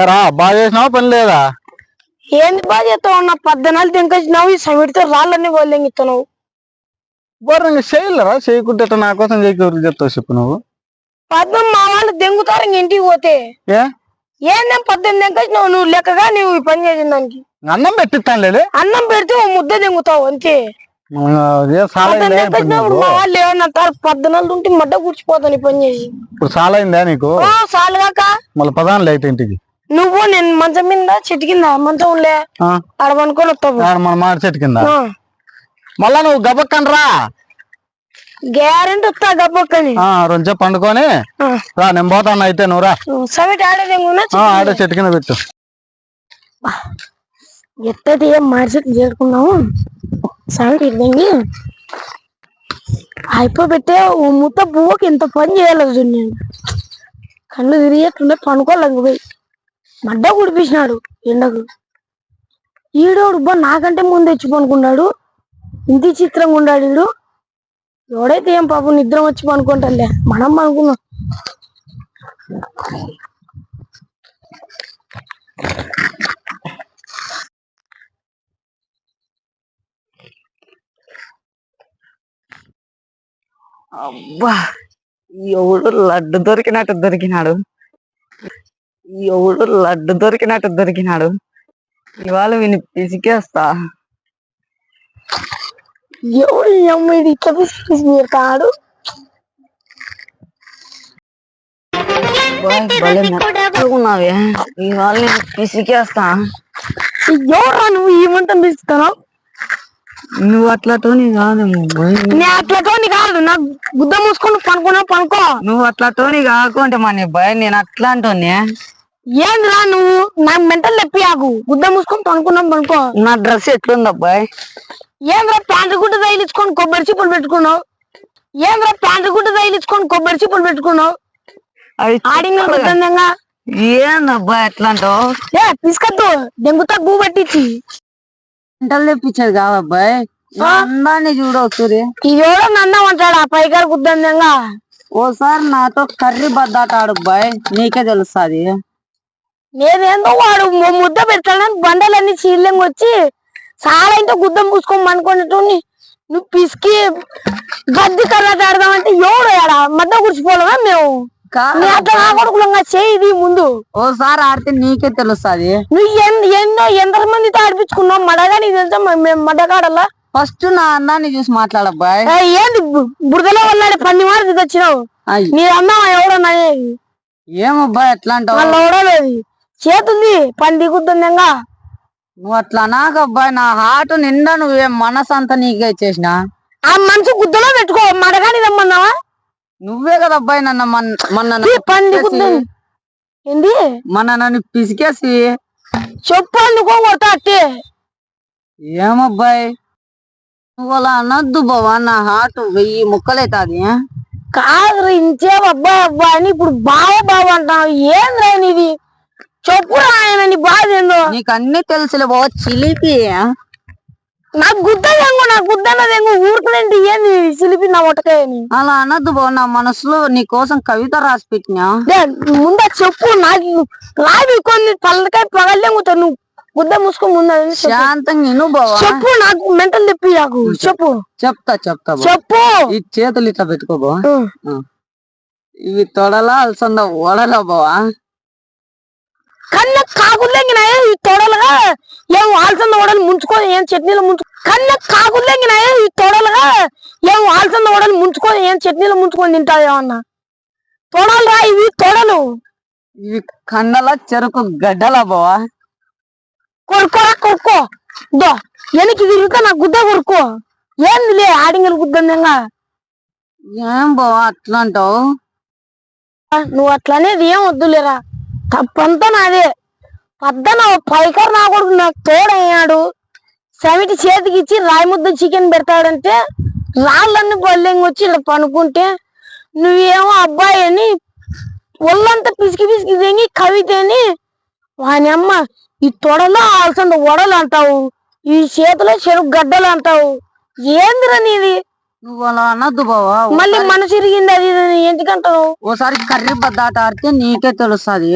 ఏరా బాగా చేసినావా పని లేదా? ఏంది బాగా చేస్తావు అన్న? 14 తెంకొచ్చినావు, ఈ సమిటితో రాళ్ళన్నీ వదిలింగిస్తున్నావు. బోర్రంగా చేయలేరా? చేయకుంటే నా కోసం చేయకు చెప్తావు చెప్పు నువ్వు. మా వాళ్ళు దెంగుతారు ఇంటికి పోతే. ఏందేం 18 తెంకొచ్చినావు నువ్వు లెక్కగా నువ్వు ఈ పని చేసిన దానికి. అన్నం పెట్టిస్తాను లేదు, అన్నం పెడితే ఓ ముద్ద దెంగుతావు అంతే. మా వాళ్ళు ఏమన్నంటారు 14 ఉంటే మడ్డ కూర్చిపోతాను ఈ పని చేసి. ఇప్పుడు చాలా అయిందా నీకు? చాలుగాక మళ్ళీ పదాను లేట్ ఇంటికి. నువ్వు నేను మంచం మీద చెట్టు కింద మంచం ఉండే ఆడ పనుకొని వస్తావు. మన మాట చెట్టు కింద మళ్ళా నువ్వు గబక్కని రా. గ్యారెంటీ వస్తా గబ్బొక్కని. రొంచె పండుకొని రా, నేను పోతాను అయితే నువ్వు రా. సమిటి ఆడేదేమన్నా ఆడే చెట్టు కింద పెట్టు. ఎత్తది ఏం మార్చెట్టు చేరుకున్నావు. సమిటి ఇద్దంగి అయిపోబెట్టే ఓ ముద్ద పువ్వుకి ఇంత పని చేయాలి. నేను కళ్ళు తిరిగేట్లుండే పనుకోలేక పోయి మడ్డ కుడిపించినాడు ఎండకు. ఈడోడు బా నాకంటే ముందు తెచ్చి పనుకున్నాడు. ఇంటి చిత్రంగా ఉన్నాడు ఈడు. ఎవడైతే ఏం పాపం నిద్ర వచ్చి పనుకుంటాలే, మనం పనుకున్నాం. అబ్బా, ఎవడు లడ్డు దొరికినాడు. ఇవాళ విని పిసికేస్తా. ఎవడు అమ్మాయి ఇట్లా పిసికేస్తాడు. ఉన్నావే, ఇవాళ నేను పిసికేస్తా. ఎవరా నువ్వు ఈ మంటం పిస్తాను? నువ్వు అట్లాతోని కాదు, నేను అట్లతోని కాదు. నాకు గుద్ద మూసుకొని పనుకో. నువ్వు అట్లాతోని కాకుంటే మన భయం. నేను అట్లా అంటోనే. ఏంద్రా నువ్వు నాకు మెంటల్ తెప్పియాకు. గుద్ద మూసుకొని పనుకో. నా డ్రెస్ ఎట్లుంది అబ్బాయి? ఏంద్రా ప్యాంటు గుడ్డ తగిలించుకొని కొబ్బరి చిప్పులు పెట్టుకున్నావు. ఆడింగా ఏందబ్బాయి ఎట్లా అంటావు? తీసుకొద్దు, దెంగుతా గూ పట్టించి మెంటల్ తెప్పించేది కాదబ్బాయి. అందాన్ని చూడవుతుంది. ఇదేవడో నందం అంటాడు ఆ పైకారు గుద్దంగా. ఓసారి నాతో కర్రీ బద్దాట ఆడుబ్బాయి, నీకే తెలుస్తుంది. నేనేందో వాడు ముద్ద పెట్టాలని బండలన్నీ చీల్లంగా వచ్చి చాలా ఇంత గుద్ద మూసుకొని అనుకున్నట్టు నువ్వు పిసికి గడ్డి కర్రాట ఆడదామంటే ఎవడు ఆడ మధ్య కూర్చిపోలేదా మేము? అట్లా నా కొడుకులంగా చేయి ముందు. ఓసారి ఆడితే నీకే తెలుస్తుంది. నువ్వు ఎంత మందితో ఆడిపించుకున్నావు మడగా? నీకు తెలుసా మేము మడ్డగాడల్లా? ఫస్ట్ నా అన్నాన్ని చూసి మాట్లాడబ్బాయి. ఏంది బురదలో వల్లాడే పన్ని మారి తెచ్చినావు? నీ అన్నా ఎవడన్నా? ఏమబ్బాయి ఎట్లా అంటావు? వాళ్ళు ఎవడలేదు చేతుంది పని దిగుతుందంగా. నువ్వు అట్లా నాకబ్బాయి, నా హార్ట్ నిండా నువ్వే మనసు అంతా నీకే ఇచ్చేసిన. ఆ మనసు గుద్దలో పెట్టుకో, మడగాని రమ్మన్నావా? నువ్వే కదబ్బాయి నన్ను ఏంది నన్ను పిసికేసి చెప్పు అందుకో కొడతా అట్టే. ఏమబ్బాయి నువ్వు అలా అనొద్దు బావా, నా హార్ట్ 1000 ముక్కలైతాది. కాదు ఇంచే అబ్బాయి అని ఇప్పుడు బావ అంటావు. ఏంద్రా నీది? చెప్పురా ఆయన నీ బాధ ఏందో. నీకు అన్ని తెలుసులే బావ, చిలిపి. నాకు గుద్దన్నదేంగో ఊరుకునేంటి. ఏంది చిలిపి నా ఒటకాయని? అలా అనొద్దు బావ, నా మనసులో నీ కోసం కవిత రాసి పెట్టినా. ముందా చెప్పు. నాకు రావి కొన్ని పల్లకాయ పగలేంగుతా. నువ్వు గుద్ద మూసుకొని ముందు శాంతంగా విను బావా. చెప్పు, నాకు మెంటల్ తెప్పి నాకు చెప్తా చెప్పు. ఈ చేతులు ఇట్లా పెట్టుకో బావా. ఇవి తొడలా అలసంద ఓడలా బావా? కన్న కాకులేంగినాయే ఈ తొడలుగా. ఏం ఆల్సంద ఓడలు ముంచుకొని ఏం చట్నీలు కన్న కాకులేంగినాయే ఈ తొడలుగా. ఏం ఆల్సంద ఓడలు ముంచుకొని ఏం చట్నీలు ముంచుకొని తింటావేమన్నా? తొడలు రా ఇవి, తొడలు. ఇవి కండల చెరుకు గడ్డలా బావా? కొరుకో దో వెనక్కి తిరుగుతా నా గుద్ద కొరుకో. ఏంది లే ఆడింగలు గుద్దంగా. ఏం బావా అట్లా అంటావు? నువ్వు అట్లనేది ఏం వద్దులేరా, తప్పంతా నాదే. పద్దన పైకర్ నా కొడుకు నాకు తోడయ్యాడు. సమిటి చేతికి ఇచ్చి రాయి ముద్ద చికెన్ పెడతాడంటే రాళ్ళన్ని బల్లెంగి వచ్చి ఇక్కడ పనుకుంటే నువ్వేమో అబ్బాయి అని ఒళ్ళంతా పిసికి తెంగి కవితని వాని అమ్మ ఈ తొడలో ఆల్సంత వడలు అంటావు, ఈ చేతిలో చెరుకు గడ్డలు అంటావు. ఏందిరా నీది? నువ్వు అలా అనద్దు బావా. మళ్ళీ మనసు ఇరిగింది అది ఎందుకంటావు? ఓసారి కర్రీ బద్దాట ఆడితే నీకే తెలుస్తుంది.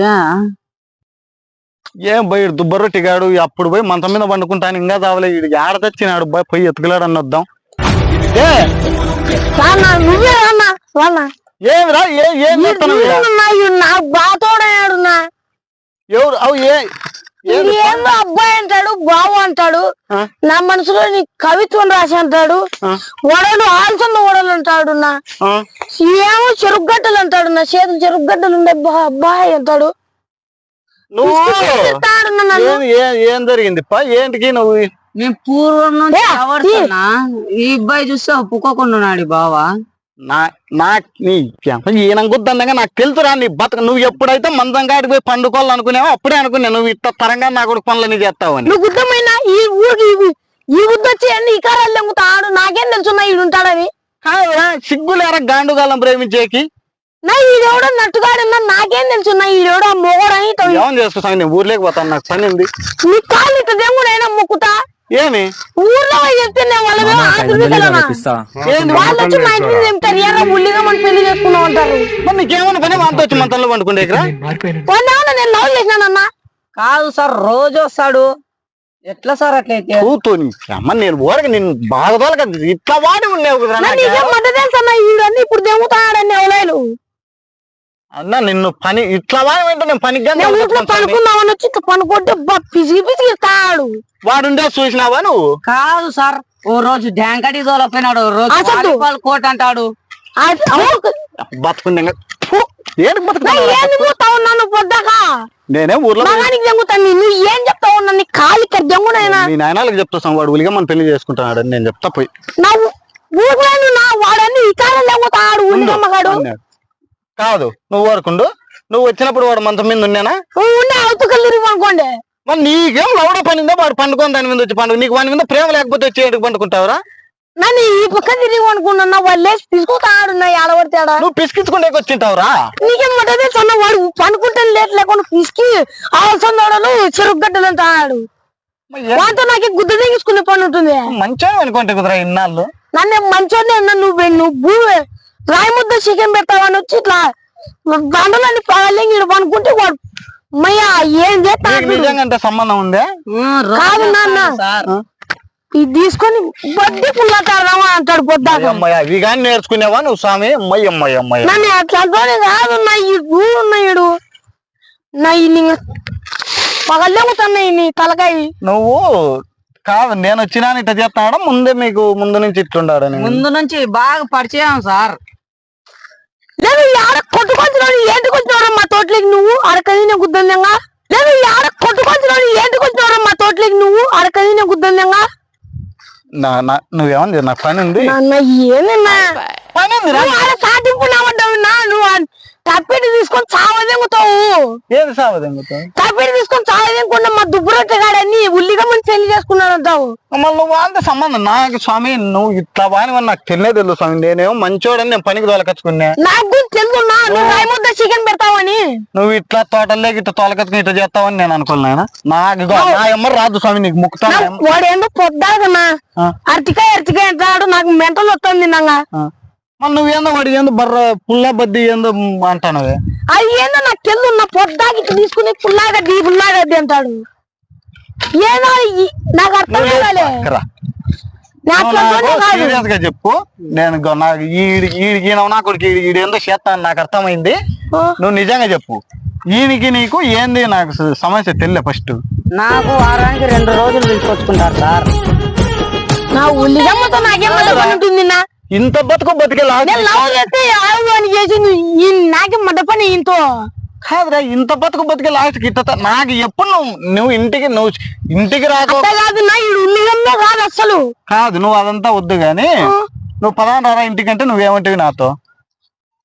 ఏం పోయి దుబ్బరొట్టిగాడు అప్పుడు పోయి మంచం మీద పండుకుంటాను ఇంకా చావలే వీడికి ఆడ తెచ్చినాడు పోయి ఎత్తుకులాడు అని వద్దాం ఏ రానా నువ్వే రానా రానా ఏమిరా ఏం చేస్తున్నావు ఈడ? నాకు బాగా తోడయ్యాడు నా ఎవరు అవు ఏందో అబ్బాయి అంటాడు బావు అంటాడు ఆ? నా మనసులో నీ కవిత్వం రాసి అంటాడు ఆ? వడలు ఆల్సన్న వడలు అంటాడు నా ఆ? ఏమో చెరుగ్గడ్డలు అంటాడు నా చేతులు చెరుగ్గడ్డలు ఉండే అబ్బాయి అంటాడు నువ్వు పిసికిస్తాడు నా నన్ను. ఏం జరిగింది పా ఏంటికి నువ్వు మేము పూర్వం నుంచి ఏ, ఎవరితోనా ఈ అబ్బాయి చూస్తే ఒప్పుకోకుండా ఉన్నాడు బావా. ఈయనగుద్దంగా నాకు తెలుసురా నీ బతక నువ్వు ఎప్పుడైతే మందం కాడికి పోయి పండుకోవాలనుకునేవో అప్పుడే అనుకున్నా నువ్వు ఇట్ట తరంగా నా కొడుకు పనులని చేస్తావని నువ్వు గుద్దమైన ఈ ఊరికి ఈ బుద్ధి వచ్చి అన్ని ఇకారాలు లెంగుతాడు నాకేం తెలుసున్నా ఈడు ఉంటాడని కాదురా సిగ్గులేరా గాండుగాలం ప్రేమించేకి నా ఈడెవడో నట్టుగాడన్నా నాకేం తెలుసున్నా ఈడెవడో మొగడని ఏమని చేసుకుంటాను నేను ఊర్లోకి పోతాను నాకు పని ఉంది నీ కాళ్ళు ఇట్ట దేవుడైనా మొక్కుతా ఏమి ఊర్లో పోయి చెప్తే నేను వాళ్ళమేమో ఆశీర్వదించాలనా ఏంది వాళ్ళు వచ్చి మా ఇంటి మీద చెప్తారు ఎర్ర ముల్లిగా మనం పెళ్లి చేసుకున్నాం అంటారు మరి నీకేమన్నా పని మనతో వచ్చి మంతంలో పండుకుంటేకిరా వాళ్ళేమన్నా నేను లవ్ చేసినానన్నా కాదు సార్ రోజు వస్తాడు ఎట్లా సార్ అట్లయితే కూతుని అమ్మ నేను ఊరక నిన్ను బాధ ఇట్లా వాడి ఉండేవు కదరా నాకు. నీకేం మధ్య తెలుసు అన్న ఈడన్ని ఇప్పుడు దెంగుతాడని ఎవలేలు అన్న నిన్ను పని ఇట్లా వాడి అంటే నేను పనికి నేను ఊట్లో పనుకుందామని వచ్చి ఇట్లా పనుకుంటే పిసిగి పిసిగి తాడు వాడుండే చూసినావా నువ్వు కాదు సార్ ఓ రోజు డ్యాంకటి తోలపోయినాడు ఓ రోజు అసలు- వాలీబాల్ కోట్ అంటాడు. బతుకుంది ఏంటి బతుకున్నా ఏంది పోతావు నన్ను పొద్దాక నేనే ఊర్లో మగానికి దెంగుతాను నువ్వు ఏం చెప్తావు నన్ను కాలికి దెంగునైనా మీ నాయనాలకు చెప్తాను వాడు ఉలిగా మన పెళ్లి చేసుకుంటున్నాడు అని నేను చెప్తా పోయి నా ఊర్లో నా వాడన్ని ఇకారం దెంగుతాడు ఉల్లిగమ్మగాడు అన్నాడు. కాదు నువ్వు ఊరుకుండు నువ్వు వచ్చినప్పుడు వాడు మంచం మీద ఉన్నానా ఉండే అవుతుకెళ్ళి అనుకోండి మరి నీకేం లవడ పనిందో వాడు పండుకొని దాని మీద వచ్చి పండుగ నీకు వాడి మీద ప్రేమ లేకపోతే వచ్చి ఏడుకు పండుకుంటావురా నన్ను ఈ పక్క తిరిగి అనుకున్నా వాళ్ళే తీసుకుంటాడు నా ఎడబడతాడా నువ్వు పిసికించుకుంటే వచ్చింటావురా నీకేం పట్టదే సన్న వాడు పనుకుంటే లేట్ లేకుండా పిసికి ఆల్సందోడలు చెరుగ్గడ్డలు అంటాడు వాటితో నాకు గుద్ద తెగించుకునే పని ఉంటుంది మంచిగా అనుకుంటే కుదరా ఇన్నాళ్ళు నన్ను మంచోనే అన్న నువ్వు రాయి ముద్ద చికెన్ పెడతావని వచ్చి ఇట్లా దండలన్నీ పగలే పనుకుంటే వాడు మయ్యా ఏం నీకు చేస్తాడు నిజంగా అంటే సంబంధం ఉందే రోజు కాదు నాన్న. సార్ ఇది తీసుకొని బడ్డీ పుల్లతాడదామా అంటాడు పొద్దాక అమ్మయ్య ఇవి కానీ నేర్చుకునేవా నువ్వు స్వామి అమ్మయ్య అమ్మయ్య అమ్మయ్య నన్ను అట్లాంటి కాదు నా ఈ ఊరు ఉన్నాడు నా ఈ పగలేముతున్నాయి నీ తలకాయ నువ్వు కాదు నేను వచ్చినా ఇట్లా చేస్తున్నాడా ముందే మీకు ముందు నుంచి ఇట్లుండాడని ముందు నుంచి బాగా పరిచయం సార్. లేదు ఆడ కొట్టుకొచ్చినాడు ఏంటికి వచ్చినాడు మా తోటలోకి నువ్వు అరకదిన గుద్దంగా లేదు ఆడ కొట్టుకొచ్చినాడు ఏంటికి వచ్చినాడు మా తోటలోకి నువ్వు అరకదిన గుద్దంగా నువ్వేమని నాకు పని ఉంది నాన్న ఏందన్నా పని ఉంది రా. నువ్వు ఆడ సాటింపున్నావంటావు నా నువ్వు తప్పిటి తీసుకొని చావదెంగుతావు ఏది సావదంగుతా తప్పిటి తీసుకొని చావదెంగకుండా మా దుబ్బరొట్టగాడని ఉల్లిగా మంచి పెళ్లి చేసుకున్నాడు అంటావు మళ్ళీ నువ్వు వాళ్ళతో సంబంధం నాకు స్వామి నువ్వు ఇట్లా వాని నాకు తెలియదు తెలుసు స్వామి నేనేమో మంచోడని నేను పనికి తోలకచ్చుకున్నా నాకు తెలుసున్నా నువ్వు రాయి ముద్ద చికెన్ పెడతావని నువ్వు ఇట్లా తోటల్లోకి ఇట్లా తోలకచ్చుకుని ఇట్లా చేస్తావని నేను అనుకోలేనా నాకు నా ఎమ్మరు రాదు స్వామి నీకు ముక్కుతాను వాడు ఏందో పొద్దాకన్నా అరటికాయ అంటాడు నాకు మెంటల్ వస్తుంది నిన్నగా మరి నువ్వేందో వాడి ఏందో బర్ర పుల్ల బద్ది ఏందో అంటానవే అది ఏందో నాకు తెలుసు నా పొద్దాకి ఇట్లా తీసుకుని పుల్లాగడ్డి అంటాడు ఏదో నాకు అర్థం కాలే సీరియస్ గా చెప్పు నేను నాకు ఈడికి నా కొడుకు ఈడు ఏందో చేస్తాను నాకు అర్థమైంది నువ్వు నిజంగా చెప్పు ఈయనకి నీకు ఏంది నాకు సమస్య తెలియదు ఫస్ట్ నాకు వారానికి 2 రోజులు తీసుకొచ్చుకుంటారు సార్. నా ఉల్లిగమ్మతో నాకేం మడ్డ ఉంటుంది నా ఇంత బతుకు బతికే నేను లవ్ చేస్తే ఆవు అని చేసింది నాకే మడ్డ పని ఇంతో కాదురా ఇంత బతుకు బతికే లాస్ట్ ఇట్ట నాకు ఎప్పుడు నువ్వు ఇంటికి రాక అంతే కాదు నా ఈ ఉల్లిగమ్మ కాదు అసలు కాదు నువ్వు అదంతా వద్దు గాని నువ్వు పదాన రారా ఇంటికంటే నువ్వేమంటివి నాతో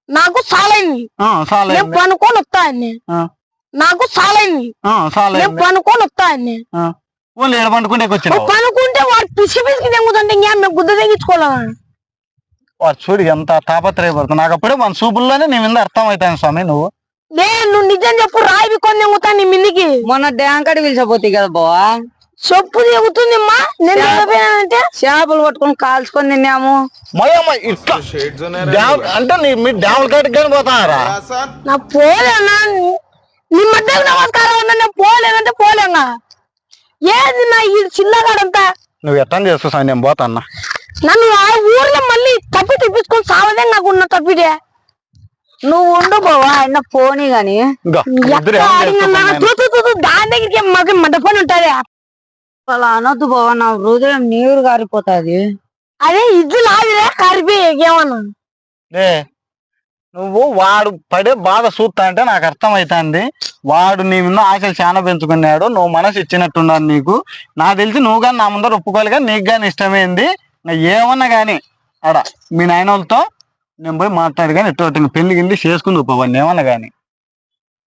నాకు సాలైంది చాలా నేను పనుకొని వస్తాను నాకు సాలైంది నేను పనుకొని వస్తాను వాళ్ళు ఏడ పండుకుంటే వచ్చిన పనుకుంటే వాడు పిసికి తెంగుతుంటే ఇంకా మేము గుద్ద తెగించుకోవాలా వాడు చూడు ఎంత తాపత్రయపడుతుంది నాకు అప్పుడే మన చూపుల్లోనే నీ మీద అర్థం అవుతాను స్వామి నువ్వు నువ్వు నిజం చెప్పు రాయి కొని తెంగుతాను నీ మిందికి మొన్న డ్యాంకటి పిలిచపోతాయి కదా బావా చెప్పు తెగుతుందిమ్మా నేను అంటే చేపలు పట్టుకొని కాల్చుకొని తిన్నాము. మయమ్మ ఇట్లా అంటే మీ డ్యాముల కాటికి కానీ పోతారా నా పోలేనా నీ మధ్య నమస్కారం ఉన్నా నేను పోలేనంటే పోలేంగా ఏది నా ఈ చిన్నగాడంతా నువ్వు ఎట్లా చేసుకో స్వామి నేను పోతా అన్న. నన్ను ఆ ఊర్లో మళ్ళీ తప్పి తిప్పించుకొని సావదే నాకు ఉన్న తప్పిదే. నువ్వు ఉండు బావా ఆయన పోనీ గాని ఇగో ఇద్దరు ఎక్కడ ఏం ఆడింగన్నా చేసుకుంటున్నారు? దాని దగ్గరికి మాకు మడ్డపని ఉంటది. అలా అనొద్దు బావా, నా హృదయం నీరు గారిపోతాది. అదే ఇది లాదిరే కారిపోయి ఏమన్నా లే నువ్వు వాడు పడే బాధ చూస్తా అంటే నాకు అర్థమైతుంది. వాడు నీ మీద ఆశలు చాలా పెంచుకున్నాడు, నువ్వు మనసు ఇచ్చినట్టున్నాడు నీకు. నాకు తెలిసి నువ్వు కానీ నా ముందర ఒప్పుకోవాలి కానీ నీకు కానీ ఇష్టమైంది ఏమన్నా కానీ ఆడ మీ నాయన వాళ్ళతో నేను పోయి మాట్లాడు కానీ ఎటువంటి పెళ్లి గిల్లి చేసుకుంది పోవన్నీ ఏమన్నా కానీ.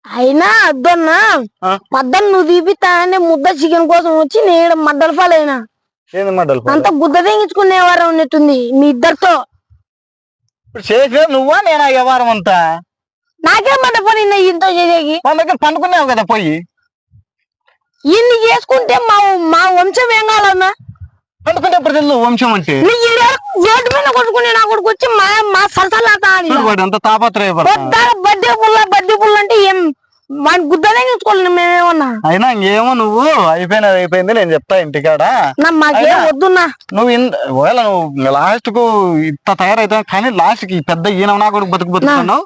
అయినా అద్దన్నా ఆ? పద్దను నువ్వు తీపిస్తానంటే ముద్ద చికెన్ కోసం వచ్చి నేను మడ్డల పాలైనా ఏంది మడ్డలు అంత గుద్ద తెంగించుకునేవారు ఉన్నట్టుంది మీ ఇద్దరితో. ఇప్పుడు చేసే నువ్వా నేనా వ్యవహారం అంతా? నాకే మడ్డపని ఇంతో చేసేకి మన దగ్గర పండుకున్నావు కదా పోయి. ఇన్ని చేసుకుంటే మా వంశం ఏం కావాలన్నా? పండుకుంటే ఎప్పుడు తెలుసు వంశం అంటే? నీ రోడ్డు మీద కొట్టుకుని నా కొడుకు వచ్చి మా సరసలాతా అని వాడు ఎంత తాపత్రయపడతా. బడ్డీ పుల్ల అంటే ఏం వాడిని గుద్ద తెంగించుకోవాలి మేమేమన్నా? అయినా ఇంకేమో నువ్వు అయిపోయింది నేను చెప్తా ఇంటికాడ. మాకేం వద్దున్నా. నువ్వు ఒకవేళ నువ్వు లాస్ట్ కు ఇంత తయారైతావు కానీ లాస్ట్ కి పెద్ద ఈయన నా కూడా బతుకుతున్నావు.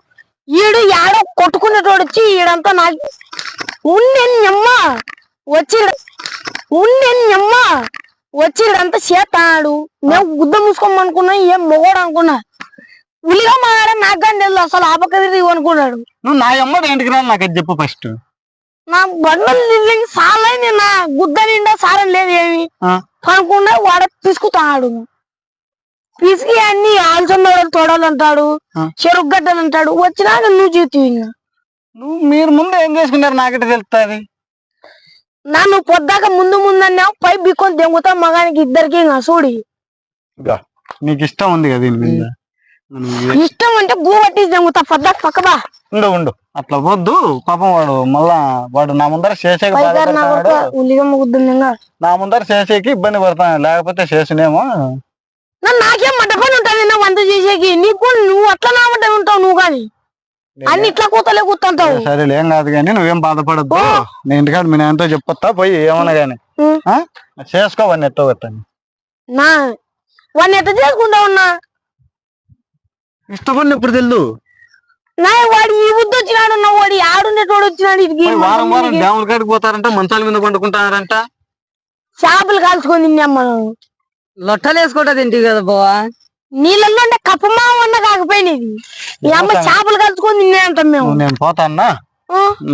ఈడు యాడో కొట్టుకునేటోడు వచ్చి ఈడంతా నాకు ఉండెమ్మ వచ్చి ఈడంతా చేస్తాడు. మేము గుద్ద మూసుకోమనుకున్నా ఏం మొగోడు అనుకున్నా. ఉలిగా మాడ నాకు కానీ తెలుసు అసలు ఆపకది అనుకున్నాడు. నువ్వు నా అమ్మడు ఇంటికి రాలి నాకు అది చెప్పు ఫస్ట్. నా బండ్లు సాలైంది నా గుద్ద నిండా సారం లేదు ఏమి అనుకుండా వాడ పిసుకుతాడు. పిసికి అన్ని ఆల్చొన్నోడలు తోడలు అంటాడు, చెరుకు గడ్డలు అంటాడు. వచ్చినాక నువ్వు చూస్తావు. ఇంకా నువ్వు మీరు ముందు ఏం చేసుకున్నారు నాకైతే తెలుస్తుంది. నన్ను పొద్దాక ముందు అన్నావు పై బిక్కొని దెంగుతా మగానికి ఇద్దరికి ఇంకా చూడి. నీకు ఇష్టం ఉంది కదా దీని మీద. ఇష్టం అంటే భూ పట్టి దెంగుతా పొద్దాక పక్కబా. ఉండు అట్లా వద్దు. పాపం వాడు నా ముందర చేసేకి ఉల్లిగమ్మ గుద్దుంది. ఇంకా నా ముందర చేసేకి ఇబ్బంది పడతాను, లేకపోతే చేసినేమో. నాకేం మంట పని ఉంటుంది నా వంట చేసేకి. నీకు నువ్వు అట్లా నా వంట ఉంటావు నువ్వు కానీ అన్ని ఇట్లా కూతలే కూతుంటావు. సరేలే ఏం కాదు కానీ నువ్వేం బాధపడద్దు. నేను ఇంటికాడ మీ నాయనతో చెప్పొస్తా పోయి ఏమన్నా గానీ చేసుకోవన్నీ ఎట్టో పెట్టండి. నా వాడిని ఎట్లా చేసుకుంటావు ఉన్నా ఇష్టపడిన ఎప్పుడు తెలుదు. నా వాడు ఈ బుద్ధి వచ్చినాడు. నా వాడు ఆడుండేటోడు వచ్చినాడు. ఇది వారం డ్యాముల కాడికి పోతారంట, మంచాల మీద పండుకుంటారంట, చేపలు కాల్చుకొని తిన్నాం. లొట్టలు వేసుకుంటా తింటివి కదా బావా. నీళ్ళల్లో అంటే కప్పమా ఉన్న కాకపోయినది. ఈ అమ్మ చేపలు కలుసుకొని తిన్నా అంటాం మేము. నేను పోతా అన్నా,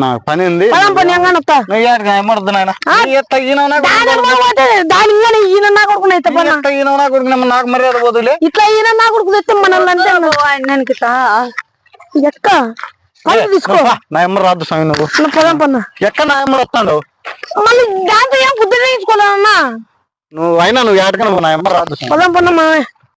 నాకు పని ఉంది. పని ఏమడుద్దు నాయన దాని ఈయన నా కొడుకుని అయితే నాకు మర్యాద పోదులే. ఇట్లా ఈయన నా కొడుకు తెస్తే మనల్ని అంటే ఎక్క పని తీసుకో. నా ఎమ్మ రాదు స్వామి నువ్వు పొలం పన్న ఎక్క నా ఎమ్మ వస్తాడు. మళ్ళీ దాంతో ఏం బుద్ధి తీసుకోవాలన్నా నువ్వు అయినా నువ్వు ఏడక నువ్వు నా ఎమ్మ రాదు పొలం పన్న